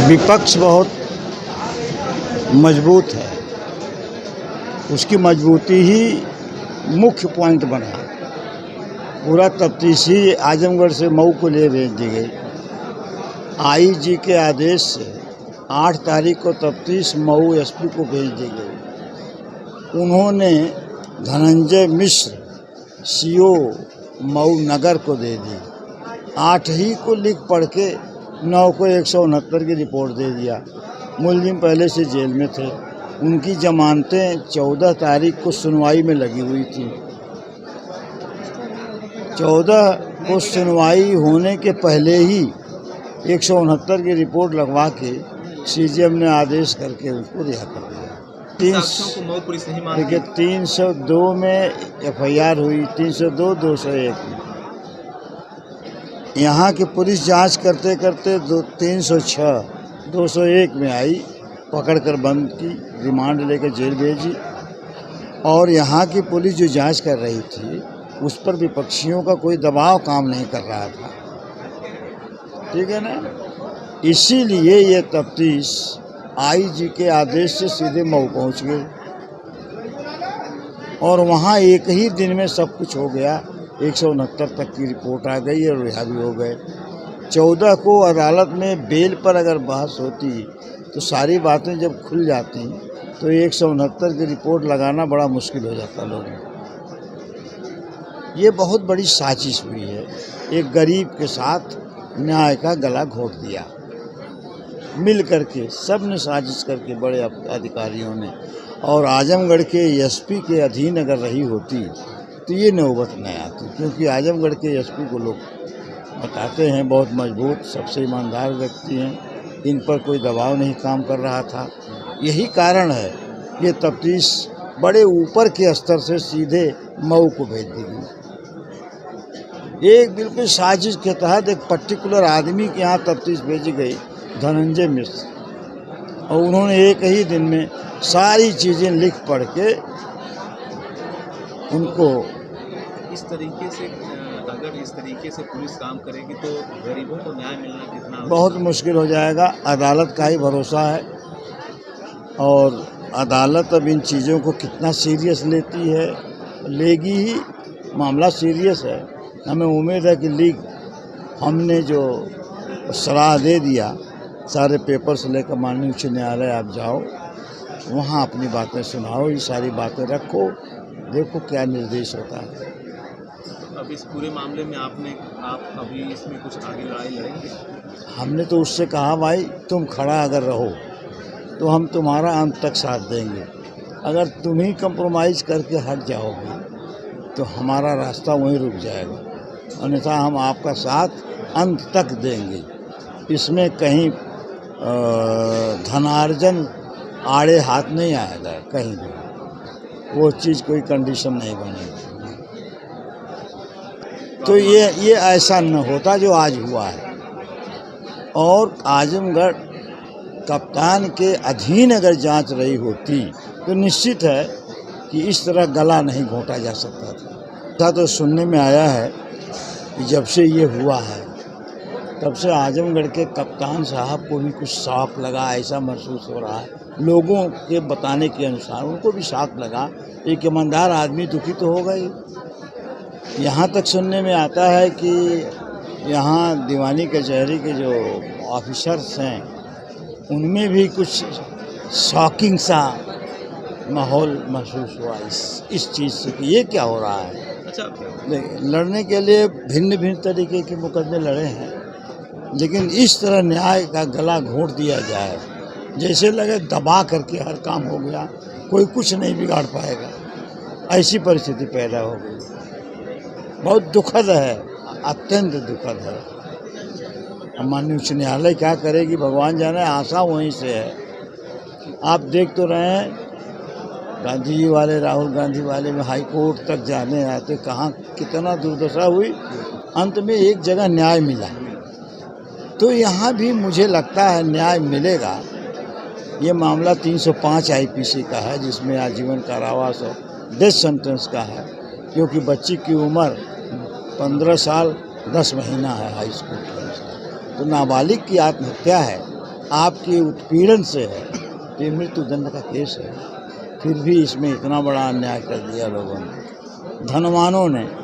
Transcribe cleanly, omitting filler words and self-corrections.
विपक्ष बहुत मजबूत है, उसकी मजबूती ही मुख्य पॉइंट बना। पूरा तफ्तीशी आजमगढ़ से मऊ को ले भेज दी गई। आईजी के आदेश से 8 तारीख को तफ्तीश मऊ एसपी को भेज दी गई। उन्होंने धनंजय मिश्र सीओ मऊ नगर को दे दी। 8 ही को लिख पढ़ के 9 को 169 की रिपोर्ट दे दिया। मुलजिम पहले से जेल में थे, उनकी जमानतें 14 तारीख को सुनवाई में लगी हुई थी। 14 को सुनवाई होने के पहले ही 169 की रिपोर्ट लगवा के सीजीएम ने आदेश करके उसको रिहा कर दिया। 302 में एफआईआर हुई, 302, 201 में। यहाँ की पुलिस जांच करते करते 306, 201 में आई, पकड़कर बंद की, रिमांड लेकर जेल भेजी। और यहाँ की पुलिस जो जांच कर रही थी उस पर विपक्षियों का कोई दबाव काम नहीं कर रहा था, ठीक है ना। इसीलिए ये तफ्तीश आईजी के आदेश से सीधे मऊ पहुँच गई और वहाँ एक ही दिन में सब कुछ हो गया। 169 तक की रिपोर्ट आ गई और रिहा भी हो गए। 14 को अदालत में बेल पर अगर बहस होती तो सारी बातें जब खुल जाती तो 169 की रिपोर्ट लगाना बड़ा मुश्किल हो जाता लोगों को। ये बहुत बड़ी साजिश हुई है। एक गरीब के साथ न्याय का गला घोट दिया, मिल करके सब ने साजिश करके, बड़े अधिकारियों ने। और आजमगढ़ के एसपी के अधीन अगर रही होती तो ये नौबत नहीं आती, क्योंकि आजमगढ़ के एसपी को लोग बताते हैं बहुत मजबूत, सबसे ईमानदार व्यक्ति हैं, इन पर कोई दबाव नहीं काम कर रहा था। यही कारण है ये तफ्तीश बड़े ऊपर के स्तर से सीधे मऊ को भेज दी गई। एक बिल्कुल साजिश के तहत एक पर्टिकुलर आदमी के यहाँ तफ्तीश भेजी गई, धनंजय मिश्र, और उन्होंने एक ही दिन में सारी चीज़ें लिख पढ़ के उनको इस तरीके से पुलिस काम करेगी तो गरीबों को न्याय मिलना कितना बहुत मुश्किल हो जाएगा। अदालत का ही भरोसा है और अदालत अब इन चीज़ों को कितना सीरियस लेती है, लेगी ही। मामला सीरियस है, हमें उम्मीद है कि लीग हमने जो सलाह दे दिया, सारे पेपर से लेकर माननीय उच्च न्यायालय आप जाओ, वहाँ अपनी बातें सुनाओ, ये सारी बातें रखो, देखो क्या निर्देश होता है। अब इस पूरे मामले में आप अभी इसमें कुछ आगे लड़ाई लड़ेंगे? हमने तो उससे कहा भाई तुम खड़ा अगर रहो तो हम तुम्हारा अंत तक साथ देंगे। अगर तुम ही कंप्रोमाइज़ करके हट जाओगे तो हमारा रास्ता वहीं रुक जाएगा, अन्यथा हम आपका साथ अंत तक देंगे। इसमें कहीं धनार्जन आड़े हाथ नहीं आएगा, कहीं भी वो चीज़ कोई कंडीशन नहीं बनेगी। तो ये ऐसा न होता जो आज हुआ है। और आजमगढ़ कप्तान के अधीन अगर जांच रही होती तो निश्चित है कि इस तरह गला नहीं घोंटा जा सकता था। तो सुनने में आया है कि जब से ये हुआ है तब से आजमगढ़ के कप्तान साहब को भी कुछ शॉक लगा, ऐसा महसूस हो रहा है। लोगों के बताने के अनुसार उनको भी शॉक लगा। एक ईमानदार आदमी दुखी तो होगा ही। यहाँ तक सुनने में आता है कि यहाँ दीवानी कचहरी के जो ऑफिसर्स हैं उनमें भी कुछ शॉकिंग सा माहौल महसूस हुआ इस चीज़ से कि ये क्या हो रहा है। अच्छा, लड़ने के लिए भिन्न भिन्न तरीके के मुकदमे लड़े हैं, लेकिन इस तरह न्याय का गला घोंट दिया जाए, जैसे लगे दबा करके हर काम हो गया, कोई कुछ नहीं बिगाड़ पाएगा, ऐसी परिस्थिति पैदा हो गई। बहुत दुखद है, अत्यंत दुखद है। माननीय उच्च न्यायालय क्या करेगी भगवान जाने, आशा वहीं से है। आप देख तो रहे हैं गांधी जी वाले, राहुल गांधी वाले में हाई कोर्ट तक जाने आते, कहाँ कितना दुर्दशा हुई। अंत में एक जगह न्याय मिला, तो यहाँ भी मुझे लगता है न्याय मिलेगा। ये मामला 305 आईपीसी का है, जिसमें आजीवन कारावास और डेथ सेंटेंस का है, क्योंकि बच्ची की उम्र 15 साल 10 महीना है हाई स्कूल के अनुसार। तो नाबालिग की आत्महत्या है, आपके उत्पीड़न से है, तो ये मृत्युदंड का केस है। फिर भी इसमें इतना बड़ा अन्याय कर दिया लोगों ने, धनवानों ने।